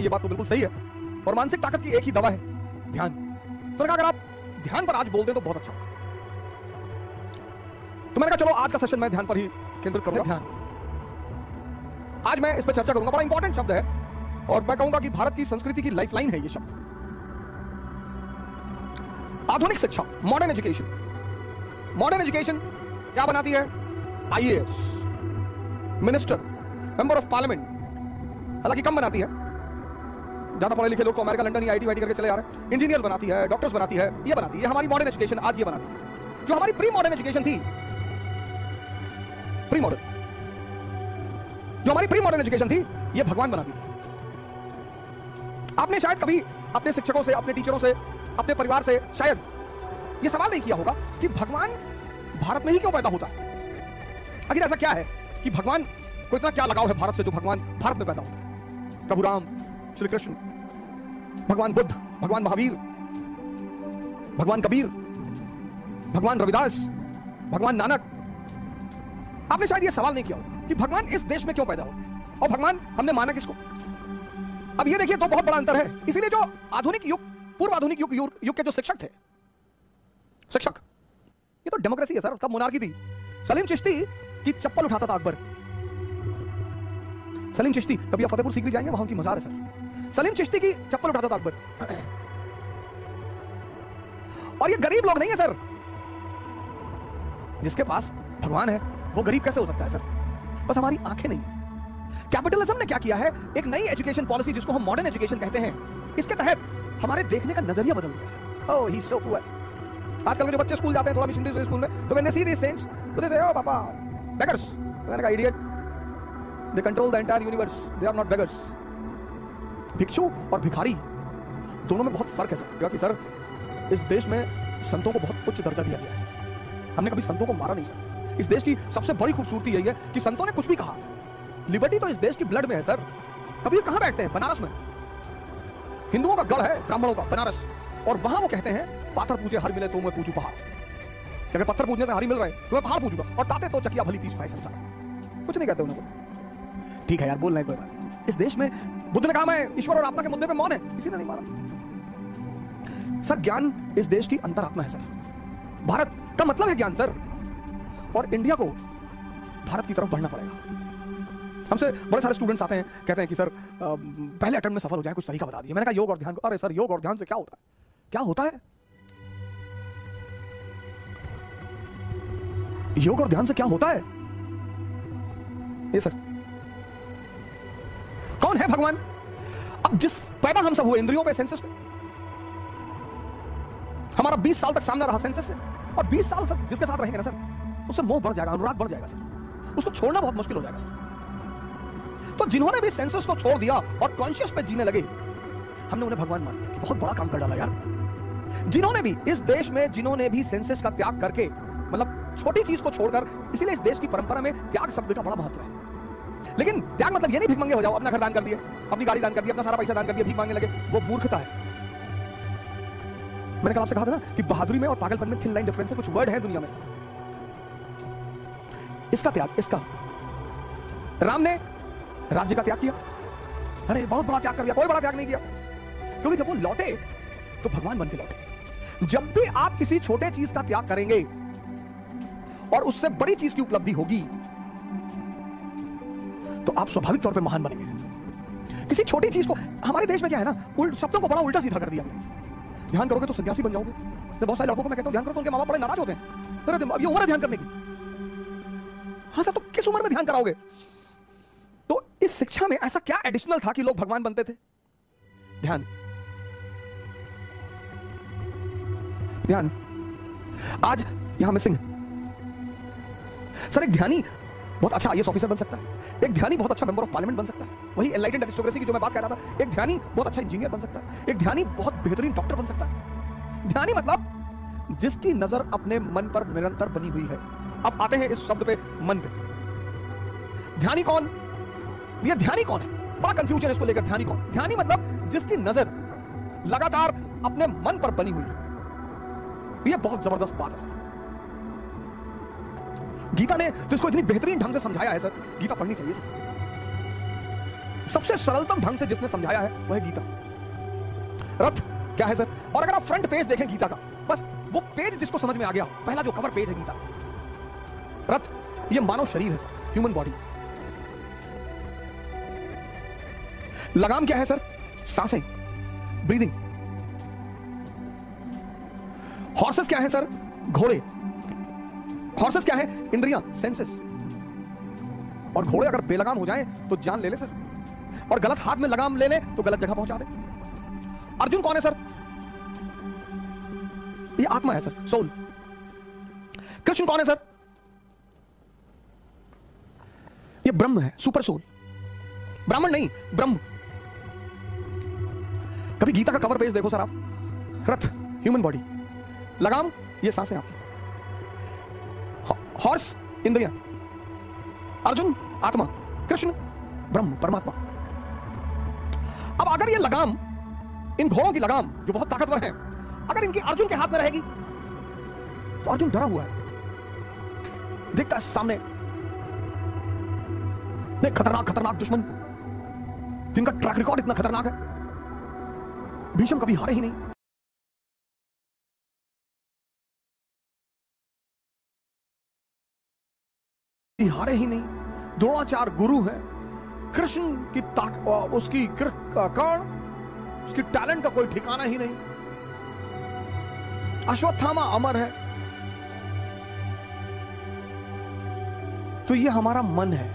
ये बात तो बिल्कुल सही है, और मानसिक ताकत की एक ही दवा है, ध्यान। तो अगर आप ध्यान पर आज बोल दें तो बहुत अच्छा। तो मैंने कहा चलो आज का सेशन मैं ध्यान पर ही केंद्रित करूंगा। ध्यान, आज मैं इस पर चर्चा करूंगा। बड़ा इंपॉर्टेंट शब्द है और मैं कहूंगा कि भारत की संस्कृति की लाइफलाइन है ये शब्द। आधुनिक शिक्षा, मॉडर्न एजुकेशन। मॉडर्न एजुकेशन क्या बनाती है? IAS, minister, member of parliament. हालांकि कम बनाती है, ज्यादा पढ़े लिखे लोग तो अमेरिका, लंदन, आईटी वाईटी करके चले जा रहे हैं। इंजीनियर बनाती है, डॉक्टर्स बनाती है, ये बनाती है हमारी मॉडर्न एजुकेशन। आज ये बनाती है। जो हमारी प्री मॉडर्न एजुकेशन थी, प्री मॉडर्न, जो हमारी प्री मॉडर्न एजुकेशन थी, ये भगवान बनाती थी। आपने शायद कभी अपने शिक्षकों से, अपने टीचरों से, अपने परिवार से शायद ये सवाल नहीं किया होगा कि भगवान भारत में ही क्यों पैदा होता है। आखिर ऐसा क्या है कि भगवान को इतना क्या लगाव है भारत से जो भगवान भारत में पैदा होता है? प्रभु राम, श्री कृष्ण, भगवान बुद्ध, भगवान महावीर, भगवान कबीर, भगवान रविदास, भगवान नानक। आपने शायद यह सवाल नहीं किया होगा कि भगवान इस देश में क्यों पैदा होते हैं और भगवान हमने माना किसको। अब ये देखिए, तो बहुत बड़ा अंतर है। इसीलिए जो आधुनिक युग, पूर्व आधुनिक युग के जो शिक्षक थे, शिक्षक, ये तो डेमोक्रेसी है सर, तब मोनार्की थी। सलीम चिश्ती की चप्पल उठाता था अकबर। सलीम चिश्ती, कभी आप फतेहपुर सीकरी जाएंगे, वहां की मजार है सर। सलीम चिश्ती की चप्पल उठाता था अकबर। और ये गरीब लोग नहीं है सर। जिसके पास भगवान है वो गरीब कैसे हो सकता है सर? बस हमारी आंखें नहीं है। कैपिटलिज्म ने क्या किया है, एक नई एजुकेशन पॉलिसी जिसको हम मॉडर्न एजुकेशन कहते हैं, इसके तहत हमारे देखने का नजरिया बदल गया। ओह ही सो पुअर। आजकल के जो बच्चे स्कूल जाते हैं, थोड़ा मिशनरी स्कूल में, तो when they see this saints, तो they say oh papa beggars. मैंने कहा idiot, they control the entire universe, they are not beggars. भिक्षु और भिखारी दोनों में बहुत फर्क है सर। क्योंकि सर इस देश में संतों को बहुत उच्च दर्जा दिया गया है सर। हमने कभी संतों को मारा नहीं सर। इस देश की सबसे बड़ी खूबसूरती यही है कि संतों ने कुछ भी कहा। लिबर्टी तो इस देश की ब्लड में है सर। कभी कहां बैठते हैं? बनारस में। हिंदुओं का गढ़ है, ब्राह्मणों का, बनारस। और वहां वो कहते हैं पाथर पूछे हर मिले तो मैं पूछूं पहाड़। अगर पत्थर पूछने से हरी मिल रहे तो मैं पहाड़ पूछूंगा, और ताते तो चकिया भली पीस पाए संसार। कुछ नहीं कहते उन्होंने। ठीक है यार, बोलना है कोई बात। इस देश में बुद्ध ने कहा मैं ईश्वर और आत्मा के मुद्दे पे मौन है, किसी ने नहीं मारा सर। ज्ञान इस देश की अंतरात्मा है सर। भारत का मतलब है ज्ञान सर। और इंडिया को भारत की तरफ बढ़ना पड़ेगा। हमसे बड़े सारे स्टूडेंट्स आते हैं, कहते हैं कि सर पहले अटेम्प्ट में सफल हो जाए, कुछ तरीका बता दीजिए। मैंने कहा योग और ध्यान। अरे सर योग और ध्यान से क्या होता है? क्या होता है? योग और ध्यान से क्या होता है? ये सर कौन है भगवान? अब जिस पैदा हम सब हुए इंद्रियों पे, सेंसेस पे। हमारा 20 साल तक सामना रहा सेंसेस से, और 20 साल तक जिसके साथ रहेंगे ना सर, उससे मोह बढ़ जाएगा, अनुराग बढ़ जाएगा सर। उसको छोड़ना बहुत मुश्किल हो जाएगा सर। तो जिन्होंने भी सेंसेस को छोड़ दिया और कॉन्शियस पे जीने लगे, हमने उन्हें भगवान मान लिया कि बहुत बड़ा काम कर डाला यार। जिन्होंने भी इस देश में, जिन्होंने भी सेंसेस का त्याग करके, मतलब छोटी चीज को छोड़कर, इसीलिए इस देश की परंपरा में त्याग शब्द का बड़ा महत्व है। लेकिन त्याग मतलब ये नहीं भिख मंगे हो जाओ, अपना घर दान कर दिए, अपनी गाड़ी दान कर दी, अपना सारा पैसा दान कर दिया, भीख मांगने लगे। वो मूर्खता है। मैंने कल आपसे कहा था ना कि बहादुरी में और पागलपन में थिन लाइन डिफरेंस है। कुछ वर्ड है दुनिया में। इसका त्याग, इसका राम ने राज्य का त्याग किया। अरे बहुत बड़ा त्याग कर दिया। कोई बड़ा त्याग नहीं किया, क्योंकि जब वो लौटे तो भगवान बन के लौटे। जब भी आप किसी छोटे चीज का त्याग करेंगे और उससे बड़ी चीज की उपलब्धि होगी, तो आप स्वाभाविक तौर पे महान बनेंगे। किसी छोटी चीज को, हमारे देश में क्या है ना, शब्दों को बड़ा उल्टा सीधा कर दिया। ध्यान करोगे तो सन्यासी बन जाओगे। तो बहुत सारे लड़कों को मैं कहता हूं ध्यान करो तो उनके माँ बाप बड़े नाराज होते हैं। अरे अब ये उम्र है ध्यान करने की। हाँ सर, तो किस उम्र में ध्यान कराओगे? तो इस शिक्षा में ऐसा क्या एडिशनल था कि लोग भगवान बनते थे? ध्यान, ध्यान आज यहां मिसिंग है सर। एक ध्यानी बहुत अच्छा आईएएस ऑफिसर बन सकता है। एक ध्यानी बहुत अच्छा मेंबर ऑफ पार्लियामेंट बन सकता है। वही एनलाइटेंड एरिस्टोक्रेसी की जो मैं बात कर रहा था। एक ध्यानी बहुत अच्छा इंजीनियर बन सकता है। एक ध्यानी बहुत बेहतरीन डॉक्टर बन सकता है। ध्यानी मतलब जिसकी नजर अपने मन पर निरंतर बनी हुई है। अब आते हैं इस शब्द पे, मन पे। ध्यानी कौन? ये ध्यानी कौन है? बड़ा कंफ्यूजन है इसको लेकर। ध्यानी कौन? ध्यानी मतलब जिसकी नजर लगातार अपने मन पर बनी हुई है। ये बहुत जबरदस्त बात है सर। गीता ने तो इसको इतनी बेहतरीन ढंग से समझाया है सर। गीता पढ़नी चाहिए सर। सबसे सरलतम ढंग से जिसने समझाया है वह है गीता। रथ क्या है सर? और अगर आप फ्रंट पेज देखें गीता का, बस वो पेज जिसको समझ में आ गया, पहला जो कवर पेज है गीता। रथ ये मानव शरीर है सर, ह्यूमन बॉडी। लगाम क्या है सर? सांसें, ब्रीदिंग। हॉर्सेस क्या है सर? घोड़े। हॉर्सेस क्या है? इंद्रियां, सेंसेस। और घोड़े अगर बेलगाम हो जाए तो जान ले ले सर, और गलत हाथ में लगाम ले ले तो गलत जगह पहुंचा दे। अर्जुन कौन है सर? ये आत्मा है सर, सोल। कृष्ण कौन है सर? ये ब्रह्म है, सुपर सोल। ब्राह्मण नहीं, ब्रह्म। कभी गीता का कवर पेज देखो सर आप। रथ ह्यूमन बॉडी, लगाम ये सांसें आपकी, हॉर्स इंद्रियां, अर्जुन आत्मा, कृष्ण ब्रह्म परमात्मा। अब अगर ये लगाम, इन घोड़ों की लगाम जो बहुत ताकतवर है, अगर इनकी अर्जुन के हाथ में रहेगी तो अर्जुन डरा हुआ है, देखता है सामने खतरनाक खतरनाक दुश्मन जिनका ट्रैक रिकॉर्ड इतना खतरनाक है। भीष्म कभी हारे ही नहीं, हारे ही नहीं। द्रोणाचार्य गुरु है, कृष्ण की उसकी कर्ण, उसकी टैलेंट का कोई ठिकाना ही नहीं। अश्वत्थामा अमर है। तो ये हमारा मन है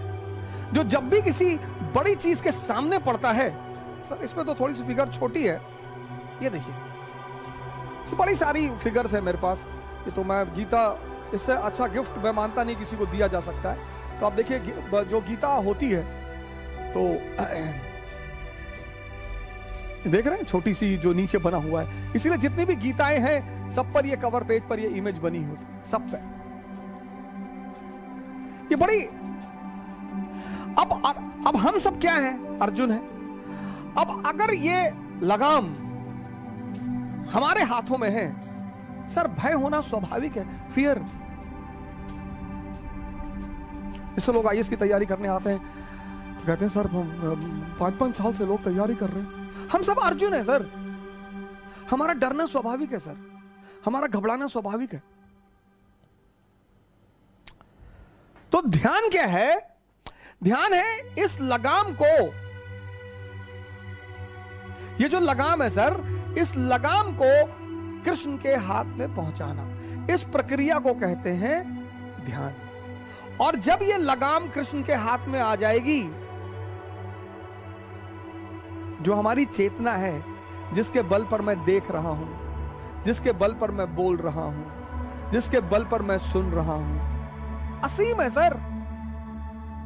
जो जब भी किसी बड़ी चीज के सामने पड़ता है, सर इसमें तो थोड़ी सी फिगर छोटी है, ये देखिए बड़ी सारी फिगर्स है मेरे पास। ये तो मैं गीता, इससे अच्छा गिफ्ट मैं मानता नहीं किसी को दिया जा सकता है। तो आप देखिए जो गीता होती है तो देख रहे हैं छोटी सी जो नीचे बना हुआ है, इसीलिए जितनी भी गीताएं हैं सब पर ये कवर पेज पर ये इमेज बनी होती है, सब पे। ये बड़ी, अब हम सब क्या हैं? अर्जुन है। अब अगर ये लगाम हमारे हाथों में है सर, भय होना स्वाभाविक है, फियर। इससे लोग आईएएस की तैयारी करने आते हैं तो कहते हैं सर 5-5 साल से लोग तैयारी कर रहे हैं। हम सब अर्जुन है सर, हमारा डरना स्वाभाविक है सर, हमारा घबराना स्वाभाविक है। तो ध्यान क्या है? ध्यान है इस लगाम को, ये जो लगाम है सर, इस लगाम को कृष्ण के हाथ में पहुंचाना, इस प्रक्रिया को कहते हैं ध्यान। और जब ये लगाम कृष्ण के हाथ में आ जाएगी, जो हमारी चेतना है, जिसके बल पर मैं देख रहा हूं, जिसके बल पर मैं बोल रहा हूं, जिसके बल पर मैं सुन रहा हूं, असीम है सर,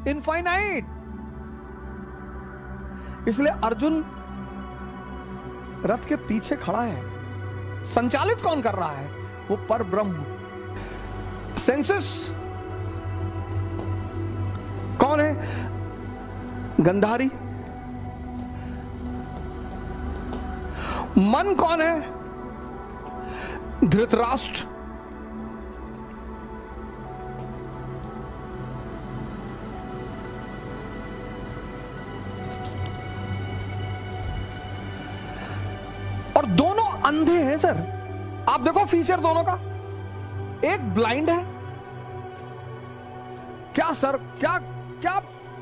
इनफाइनाइट। इसलिए अर्जुन रथ के पीछे खड़ा है। संचालित कौन कर रहा है? वो पर ब्रह्म। सेंसेस कौन है? गंधारी। मन कौन है? धृतराष्ट्र। और दोनों अंधे हैं सर। आप देखो फीचर दोनों का, एक ब्लाइंड है। क्या सर, क्या क्या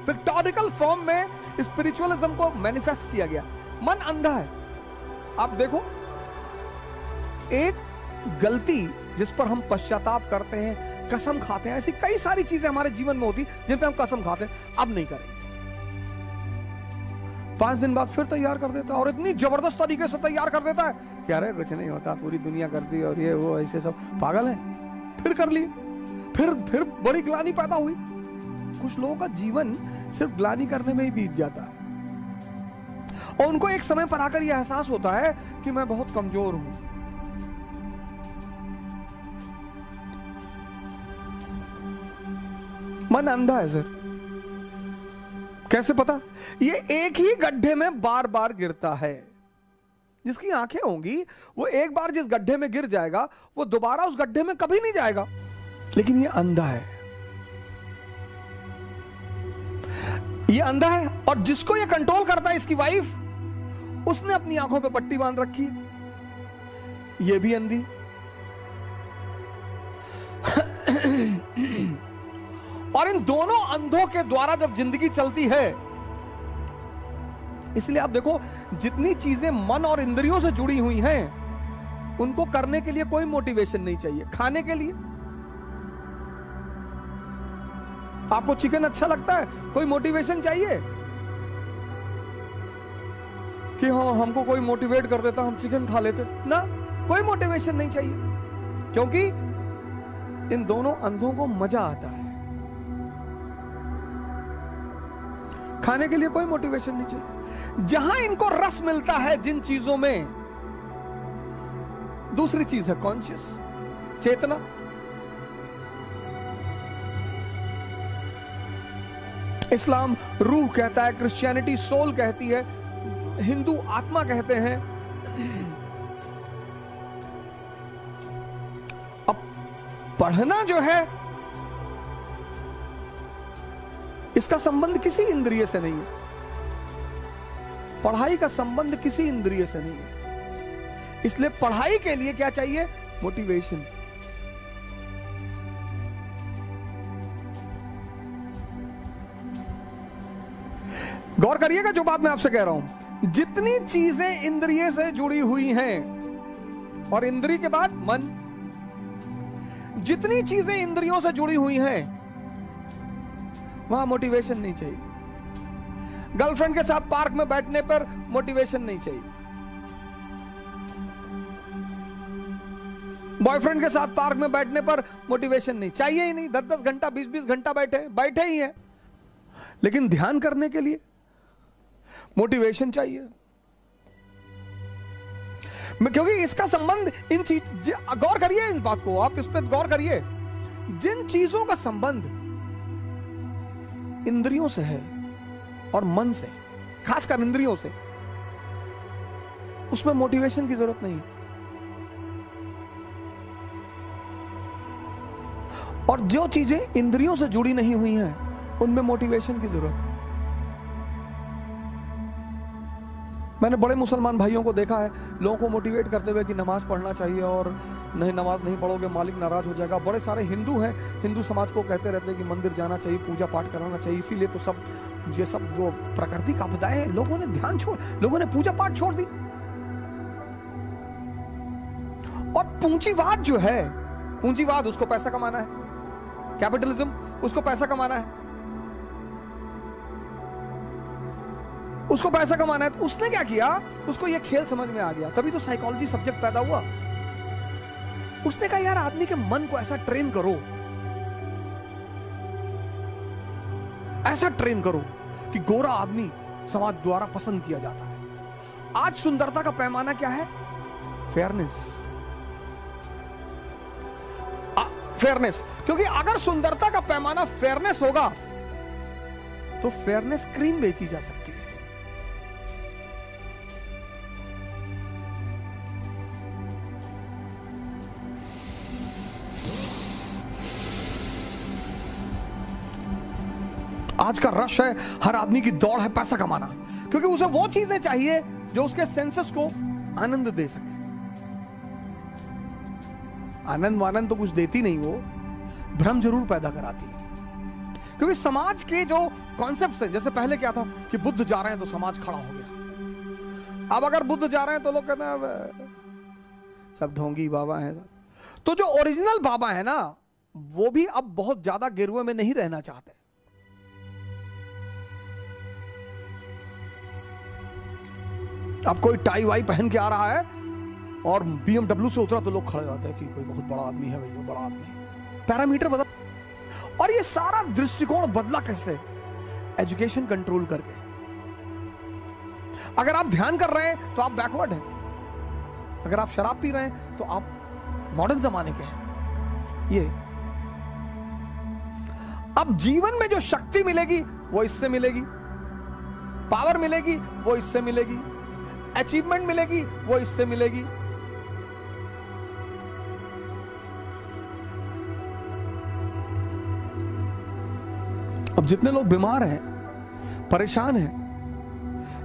पिक्टोरिकल फॉर्म में स्पिरिचुअलिज्म को मैनिफेस्ट किया गया। मन अंधा है। आप देखो, एक गलती जिस पर हम पश्चाताप करते हैं, कसम खाते हैं, ऐसी कई सारी चीजें हमारे जीवन में होती जिन पे हम कसम खाते हैं अब नहीं करेंगे, 5 दिन बाद फिर तैयार कर देता है, और इतनी जबरदस्त तरीके से तैयार कर देता है कि अरे कुछ नहीं होता, पूरी दुनिया करती और ये वो ऐसे सब पागल है। फिर कर लिए, फिर बड़ी ग्लानि पैदा हुई। कुछ लोगों का जीवन सिर्फ ग्लानि करने में ही बीत जाता है, और उनको एक समय पर आकर यह एहसास होता है कि मैं बहुत कमजोर हूं। मन अंधा है सर। कैसे पता? ये एक ही गड्ढे में बार बार गिरता है। जिसकी आंखें होंगी वो एक बार जिस गड्ढे में गिर जाएगा वो दोबारा उस गड्ढे में कभी नहीं जाएगा, लेकिन ये अंधा है। ये अंधा है और जिसको ये कंट्रोल करता है इसकी वाइफ, उसने अपनी आंखों पे पट्टी बांध रखी है, ये भी अंधी। और इन दोनों अंधों के द्वारा जब जिंदगी चलती है, इसलिए आप देखो जितनी चीजें मन और इंद्रियों से जुड़ी हुई हैं, उनको करने के लिए कोई मोटिवेशन नहीं चाहिए। खाने के लिए आपको चिकन अच्छा लगता है, कोई मोटिवेशन चाहिए कि हाँ हमको कोई मोटिवेट कर देता हम चिकन खा लेते ना, कोई मोटिवेशन नहीं चाहिए, क्योंकि इन दोनों अंधों को मजा आता है। खाने के लिए कोई मोटिवेशन नहीं चाहिए। जहां इनको रस मिलता है जिन चीजों में, दूसरी चीज है कॉन्शियस, चेतना। इस्लाम रूह कहता है, क्रिश्चियनिटी सोल कहती है, हिंदू आत्मा कहते हैं। अब पढ़ना जो है, इसका संबंध किसी इंद्रिय से नहीं है। पढ़ाई का संबंध किसी इंद्रिय से नहीं है। इसलिए पढ़ाई के लिए क्या चाहिए? मोटिवेशन। गौर करिएगा जो बात मैं आपसे कह रहा हूं। जितनी चीजें इंद्रिय से जुड़ी हुई हैं, और इंद्रिय के बाद मन, जितनी चीजें इंद्रियों से जुड़ी हुई हैं, वहां मोटिवेशन नहीं चाहिए। गर्लफ्रेंड के साथ पार्क में बैठने पर मोटिवेशन नहीं चाहिए। बॉयफ्रेंड के साथ पार्क में बैठने पर मोटिवेशन नहीं चाहिए ही नहीं। 10-10 घंटा 20-20 घंटा बैठे ही हैं। लेकिन ध्यान करने के लिए मोटिवेशन चाहिए, क्योंकि इसका संबंध इन चीज, गौर करिए इस बात को, आप इस पर गौर करिए। जिन चीजों का संबंध इंद्रियों से है और मन से, खासकर इंद्रियों से, उसमें मोटिवेशन की जरूरत नहीं है। और जो चीजें इंद्रियों से जुड़ी नहीं हुई हैं, उनमें मोटिवेशन की जरूरत है। मैंने बड़े मुसलमान भाइयों को देखा है, लोगों को मोटिवेट करते हुए कि नमाज पढ़ना चाहिए, और नहीं नमाज नहीं पढ़ोगे मालिक नाराज हो जाएगा। बड़े सारे हिंदू हैं, हिंदू समाज को कहते रहते हैं कि मंदिर जाना चाहिए, पूजा पाठ कराना चाहिए। इसीलिए तो सब ये सब जो प्राकृतिक आपदाएं, लोगों ने ध्यान छोड़, लोगों ने पूजा पाठ छोड़ दी। और पूंजीवाद जो है, पूंजीवाद, उसको पैसा कमाना है। कैपिटलिज्म, उसको पैसा कमाना है, उसको पैसा कमाना है। तो उसने क्या किया, उसको ये खेल समझ में आ गया, तभी तो साइकोलॉजी सब्जेक्ट पैदा हुआ। उसने कहा यार आदमी के मन को ऐसा ट्रेन करो, ऐसा ट्रेन करो कि गोरा आदमी समाज द्वारा पसंद किया जाता है। आज सुंदरता का पैमाना क्या है? फेयरनेस। फेयरनेस, क्योंकि अगर सुंदरता का पैमाना फेयरनेस होगा तो फेयरनेस क्रीम बेची जा सकती है। आज का रश है, हर आदमी की दौड़ है पैसा कमाना, क्योंकि उसे वो चीजें चाहिए जो उसके सेंसेस को आनंद दे सके। आनंद वानंद तो कुछ देती नहीं, वो भ्रम जरूर पैदा कराती है। क्योंकि समाज के जो कॉन्सेप्ट्स हैं, जैसे पहले क्या था कि बुद्ध जा रहे हैं तो समाज खड़ा हो गया। अब अगर बुद्ध जा रहे हैं तो लोग कहते हैं सब ढोंगी बाबा हैं। तो जो ओरिजिनल बाबा है ना, वो भी अब बहुत ज्यादा गिरवे में नहीं रहना चाहते। अब कोई टाई वाई पहन के आ रहा है और BMW से उतरा तो लोग खड़े होते हैं कि कोई बहुत बड़ा आदमी है, भैया बड़ा आदमी। पैरामीटर बदल, और ये सारा दृष्टिकोण बदला कैसे? एजुकेशन कंट्रोल करके। अगर आप ध्यान कर रहे हैं तो आप बैकवर्ड हैं, अगर आप शराब पी रहे हैं तो आप मॉडर्न जमाने के हैं। ये अब जीवन में जो शक्ति मिलेगी वो इससे मिलेगी, पावर मिलेगी वो इससे मिलेगी, अचीवमेंट मिलेगी वो इससे मिलेगी। अब जितने लोग बीमार हैं, परेशान है।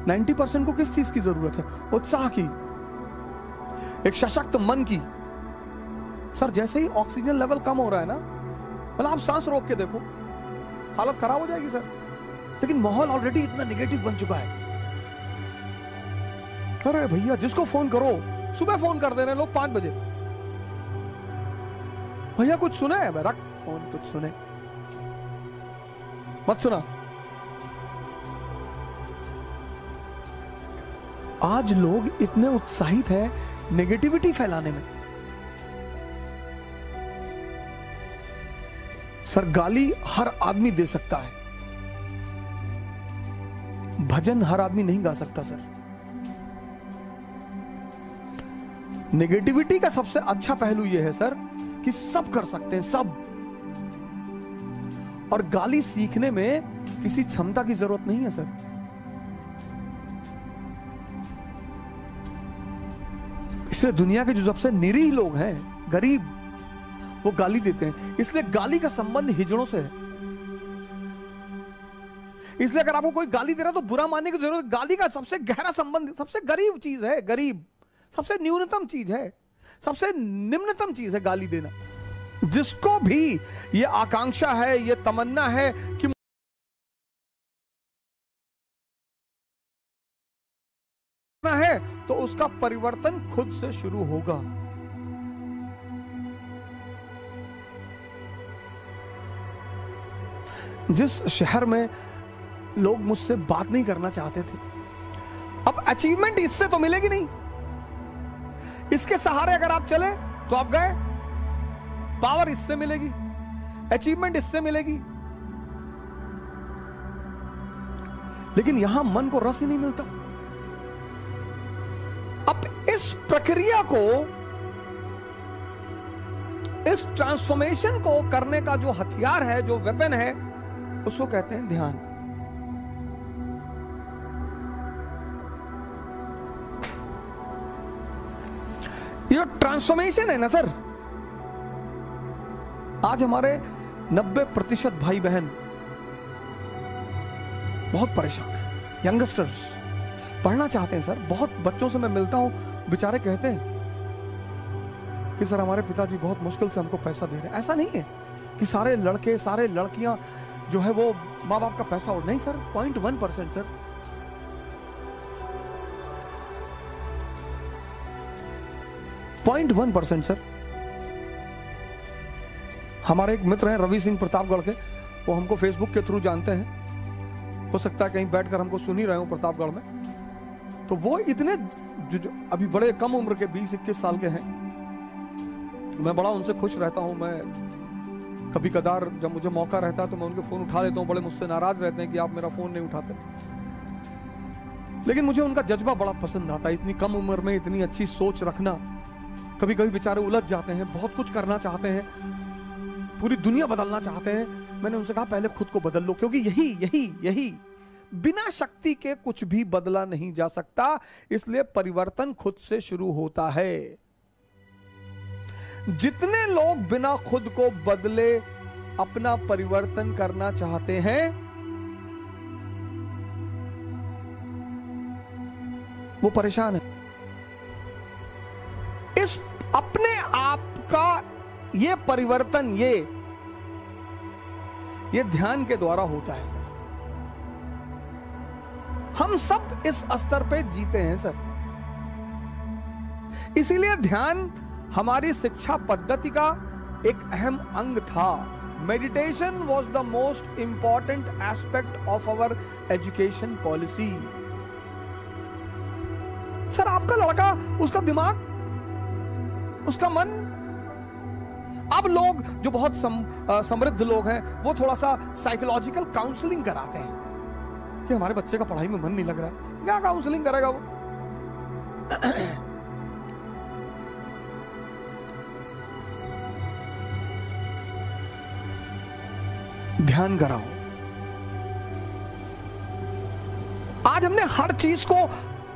90% को किस चीज की जरूरत है? उत्साह की, एक सशक्त मन की। सर जैसे ही ऑक्सीजन लेवल कम हो रहा है ना, मतलब आप सांस रोक के देखो, हालत खराब हो जाएगी सर। लेकिन माहौल ऑलरेडी इतना नेगेटिव बन चुका है। अरे भैया जिसको फोन करो, सुबह फोन कर दे रहे लोग 5 बजे, भैया कुछ सुने? रख फोन, कुछ सुने मत सुना। आज लोग इतने उत्साहित हैं नेगेटिविटी फैलाने में। सर गाली हर आदमी दे सकता है, भजन हर आदमी नहीं गा सकता सर। नेगेटिविटी का सबसे अच्छा पहलू यह है सर कि सब कर सकते हैं, सब। और गाली सीखने में किसी क्षमता की जरूरत नहीं है सर। इसलिए दुनिया के जो सबसे निरीह लोग हैं, गरीब, वो गाली देते हैं। इसलिए गाली का संबंध हिजड़ों से है। इसलिए अगर आपको कोई गाली दे रहा है तो बुरा मानने की जरूरत। गाली का सबसे गहरा संबंध, सबसे गरीब चीज है, गरीब सबसे न्यूनतम चीज है, सबसे निम्नतम चीज है गाली देना। जिसको भी ये आकांक्षा है, ये तमन्ना है कि है, तो उसका परिवर्तन खुद से शुरू होगा। जिस शहर में लोग मुझसे बात नहीं करना चाहते थे, अब अचीवमेंट इससे तो मिलेगी नहीं। इसके सहारे अगर आप चले तो आप गए। पावर इससे मिलेगी, अचीवमेंट इससे मिलेगी, लेकिन यहां मन को रस ही नहीं मिलता। अब इस प्रक्रिया को, इस ट्रांसफॉर्मेशन को करने का जो हथियार है, जो वेपन है, उसको कहते हैं ध्यान। ये ट्रांसफॉर्मेशन है ना सर, आज हमारे 90% भाई बहन बहुत परेशान हैं। यंगस्टर्स पढ़ना चाहते हैं सर। बहुत बच्चों से मैं मिलता हूं, बेचारे कहते हैं कि सर हमारे पिताजी बहुत मुश्किल से हमको पैसा दे रहे हैं। ऐसा नहीं है कि सारे लड़के, सारे लड़कियां जो है वो माँ बाप का पैसा उड़, नहीं सर, 0.1% सर। सर हमारे एक मित्र हैं रवि सिंह प्रतापगढ़ के, वो हमको फेसबुक के थ्रू जानते हैं। हो सकता है कहीं बैठकर हमको सुन ही रहे हो प्रतापगढ़ में। तो वो इतने जो अभी बड़े कम उम्र के 20-21 साल के हैं, मैं बड़ा उनसे खुश रहता हूं। मैं कभी कदार जब मुझे मौका रहता है तो मैं उनके फोन उठा लेता हूं। बड़े मुझसे नाराज रहते हैं कि आप मेरा फोन नहीं उठाते, लेकिन मुझे उनका जज्बा बड़ा पसंद आता है। इतनी कम उम्र में इतनी अच्छी सोच रखना। कभी कभी बेचारे उलझ जाते हैं, बहुत कुछ करना चाहते हैं, पूरी दुनिया बदलना चाहते हैं। मैंने उनसे कहा पहले खुद को बदल लो, क्योंकि यही बिना शक्ति के कुछ भी बदला नहीं जा सकता। इसलिए परिवर्तन खुद से शुरू होता है। जितने लोग बिना खुद को बदले अपना परिवर्तन करना चाहते हैं, वो परेशान है। इस अपने आप का ये परिवर्तन ये ध्यान के द्वारा होता है सर। हम सब इस स्तर पे जीते हैं सर। इसीलिए ध्यान हमारी शिक्षा पद्धति का एक अहम अंग था। Meditation was the most important aspect of our education policy. Sir आपका लड़का, उसका दिमाग, उसका मन। अब लोग जो बहुत समृद्ध लोग हैं, वो थोड़ा सा साइकोलॉजिकल काउंसलिंग कराते हैं कि हमारे बच्चे का पढ़ाई में मन नहीं लग रहा है। क्या काउंसलिंग करेगा वो? ध्यान कराओ। आज हमने हर चीज को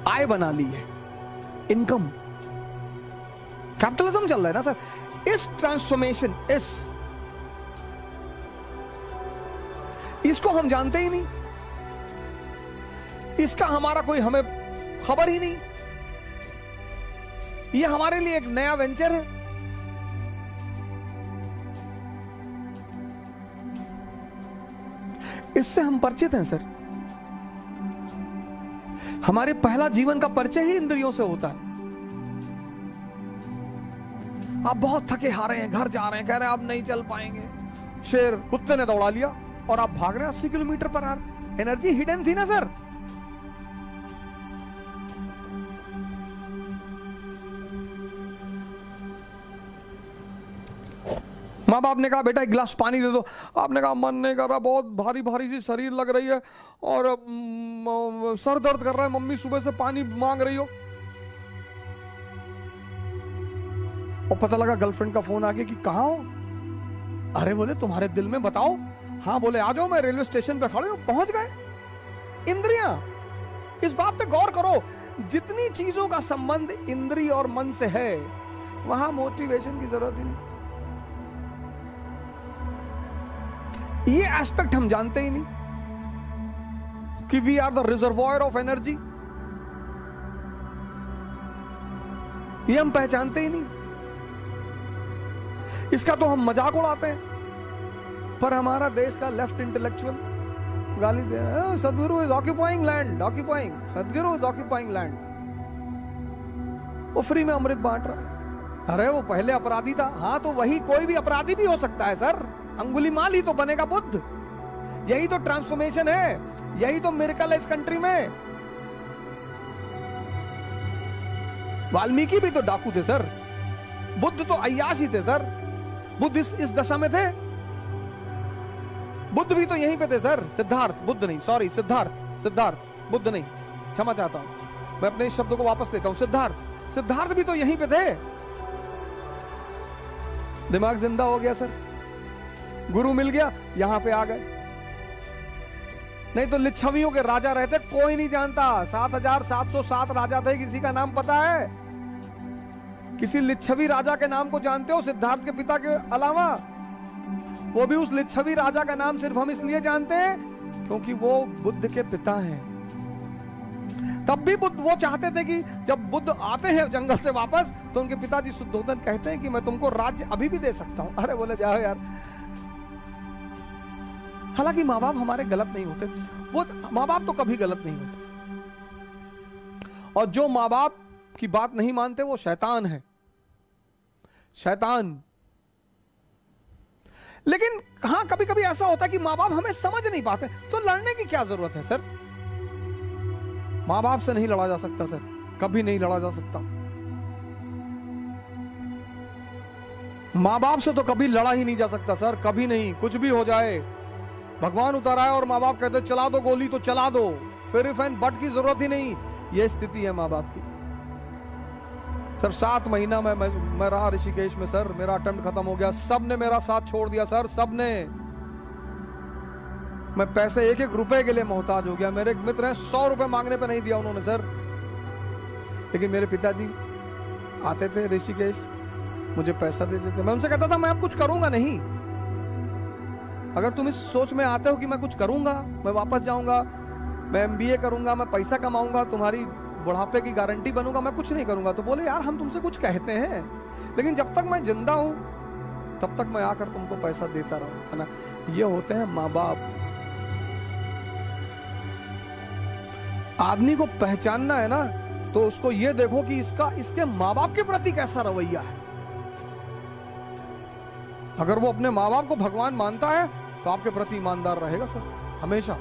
आय बना ली है, इनकम। कैपिटलिज्म चल रहा है ना सर। इस ट्रांसफॉर्मेशन, इसको हम जानते ही नहीं। इसका हमारा कोई हमें खबर ही नहीं। ये हमारे लिए एक नया वेंचर है। इससे हम परिचित हैं सर। हमारे पहला जीवन का परिचय ही इंद्रियों से होता है। आप बहुत थके हारे हैं, घर जा रहे हैं, कह रहे हैं आप नहीं चल पाएंगे, शेर कुत्ते ने दौड़ा लिया और आप भाग रहे हैं 80 kilometre per hour. Energy hidden थी ना सर। माँ बाप ने कहा बेटा एक गिलास पानी दे दो, आपने कहा मन नहीं कर रहा, बहुत भारी भारी सी शरीर लग रही है और सर दर्द कर रहा है, मम्मी सुबह से पानी मांग रही हो। और पता लगा गर्लफ्रेंड का फोन आ गया कि कहाँ हो। अरे बोले तुम्हारे दिल में बताओ। हाँ बोले आ जाओ, मैं रेलवे स्टेशन पे खड़े हूं। पहुंच गए। इंद्रियां, इस बात पे गौर करो, जितनी चीजों का संबंध इंद्रिय और मन से है वहां मोटिवेशन की जरूरत ही नहीं। ये एस्पेक्ट हम जानते ही नहीं कि we are the reservoir of energy. ये हम पहचानते ही नहीं। इसका तो हम मजाक उड़ाते हैं। पर हमारा देश का लेफ्ट इंटेलेक्चुअल गाली दे रहा है, सदगुरु इज ऑक्यूपाइंग लैंड, ऑक्यूपाइंग, सदगुरु इज ऑक्यूपाइंग लैंड। वो फ्री में अमृत बांट रहा है। अरे वो पहले अपराधी था। हाँ तो वही कोई भी अपराधी भी हो सकता है सर। अंगुलीमाल ही तो बनेगा बुद्ध। यही तो ट्रांसफॉर्मेशन है, यही तो मिरेकल है इस कंट्री में। वाल्मीकि भी तो डाकू थे सर। बुद्ध तो अय्याश ही थे सर। बुद्ध इस दशा में थे। बुद्ध भी तो यहीं पे थे सर। सिद्धार्थ, बुद्ध नहीं, सॉरी सिद्धार्थ, बुद्ध नहीं, क्षमा चाहता हूं, मैं अपने इस शब्दों को वापस लेता हूं। सिद्धार्थ भी तो यहीं पे थे। दिमाग जिंदा हो गया सर। गुरु मिल गया, यहां पे आ गए। नहीं तो लिच्छवियों के राजा रहते, कोई नहीं जानता। 7707 राजा थे, किसी का नाम पता है? किसी लिच्छवी राजा के नाम को जानते हो सिद्धार्थ के पिता के अलावा? वो भी उस लिच्छवी राजा का नाम सिर्फ हम इसलिए जानते हैं क्योंकि वो बुद्ध के पिता हैं। तब भी बुद्ध वो चाहते थे कि जब बुद्ध आते हैं जंगल से वापस तो उनके पिताजी शुद्धोधन कहते हैं कि मैं तुमको राज्य अभी भी दे सकता हूं। अरे बोले जाओ यार। हालांकि माँ बाप हमारे गलत नहीं होते, वो माँ बाप तो कभी गलत नहीं होते। और जो माँ बाप की बात नहीं मानते वो शैतान है, शैतान। लेकिन हाँ कभी कभी ऐसा होता है कि माँ बाप हमें समझ नहीं पाते, तो लड़ने की क्या जरूरत है सर? माँ बाप से नहीं लड़ा जा सकता सर, कभी नहीं लड़ा जा सकता। माँ बाप से तो कभी लड़ा ही नहीं जा सकता सर, कभी नहीं। कुछ भी हो जाए, भगवान उतर आए और माँ बाप कहते चला दो गोली तो चला दो, फिर इफ एंड बट की जरूरत ही नहीं। यह स्थिति है माँ बाप की सर। 7 महीना मैं रहा ऋषिकेश में सर, मेरा अटेम्प्ट खत्म हो गया, सबने मेरा साथ छोड़ दिया सर, सबने। मैं पैसे 1-1 रुपए के लिए मोहताज हो गया। मेरे एक मित्र हैं, 100 रुपए मांगने पे नहीं दिया उन्होंने सर। लेकिन मेरे पिताजी आते थे ऋषिकेश, मुझे पैसा दे देते। मैं उनसे कहता था मैं अब कुछ करूंगा नहीं। अगर तुम इस सोच में आते हो कि मैं कुछ करूंगा, मैं वापस जाऊंगा, मैं MBA करूंगा, मैं पैसा कमाऊंगा, तुम्हारी बुढ़ापे की गारंटी बनूंगा, मैं कुछ नहीं करूंगा। तो बोले यार हम तुमसे कुछ कहते हैं, लेकिन जब तक मैं जिंदा हूं तब तक मैं आकर तुमको पैसा देता रहूं, है ना। ये होते हैं माँ बाप। आदमी को पहचानना है ना, तो उसको ये देखो कि इसके माँ बाप के प्रति कैसा रवैया है। अगर वो अपने माँ बाप को भगवान मानता है तो आपके प्रति ईमानदार रहेगा सर, हमेशा।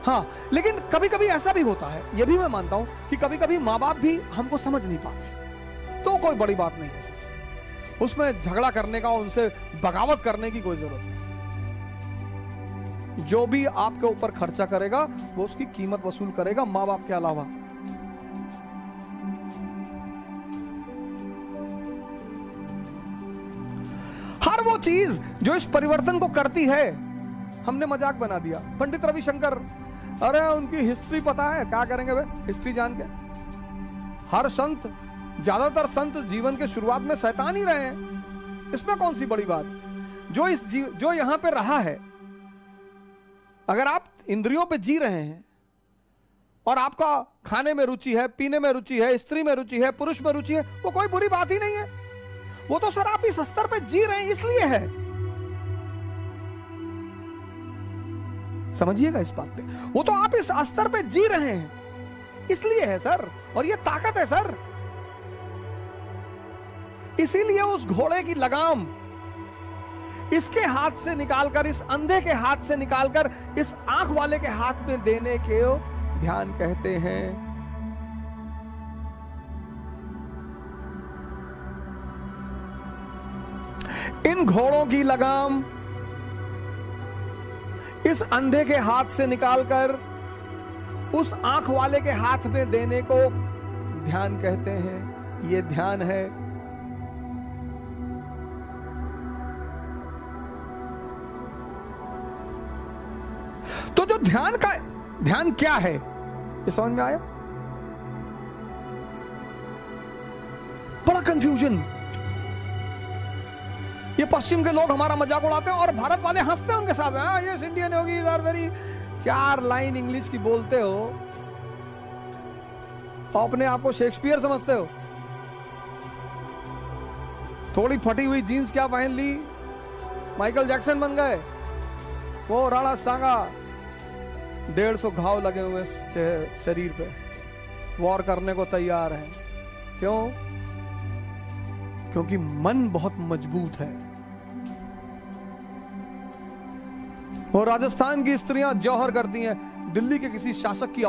हाँ लेकिन कभी कभी ऐसा भी होता है, ये भी मैं मानता हूं कि कभी कभी माँ बाप भी हमको समझ नहीं पाते, तो कोई बड़ी बात नहीं है सर। उसमें झगड़ा करने का, उनसे बगावत करने की कोई जरूरत नहीं। जो भी आपके ऊपर खर्चा करेगा वो उसकी कीमत वसूल करेगा, माँ बाप के अलावा। हर वो चीज जो इस परिवर्तन को करती है, हमने मजाक बना दिया। पंडित रविशंकर, अरे उनकी हिस्ट्री पता है, क्या करेंगे वे हिस्ट्री जान के? हर संत, ज्यादातर संत जीवन के शुरुआत में शैतान ही रहे हैं, इसमें कौन सी बड़ी बात? जो यहां पे रहा है, अगर आप इंद्रियों पे जी रहे हैं और आपका खाने में रुचि है, पीने में रुचि है, स्त्री में रुचि है, पुरुष में रुचि है, वो कोई बुरी बात ही नहीं है। वो तो सर आप इस स्तर पे जी रहे हैं इसलिए है। समझिएगा इस बात पे, वो तो आप इस स्तर पे जी रहे हैं इसलिए है सर, और ये ताकत है सर। इसीलिए उस घोड़े की लगाम इसके हाथ से निकालकर, इस अंधे के हाथ से निकालकर इस आंख वाले के हाथ में देने के ध्यान कहते हैं। इन घोड़ों की लगाम इस अंधे के हाथ से निकालकर उस आंख वाले के हाथ में देने को ध्यान कहते हैं। यह ध्यान है। तो जो ध्यान क्या है, ये समझ में आया? बड़ा कंफ्यूजन। ये पश्चिम के लोग हमारा मजाक उड़ाते हैं और भारत वाले हंसते हैं उनके साथ। हाँ, ये इंडियन होगी आर वेरी, 4 लाइन इंग्लिश की बोलते हो तो अपने आप को शेक्सपियर समझते हो। थोड़ी फटी हुई जीन्स क्या पहन ली, माइकल जैक्सन बन गए। वो राणा सांगा, 150 घाव लगे हुए शरीर पे, वॉर करने को तैयार है। क्यों? क्योंकि मन बहुत मजबूत है। वो राजस्थान की स्त्रियां जौहर करती हैं, दिल्ली के किसी शासक की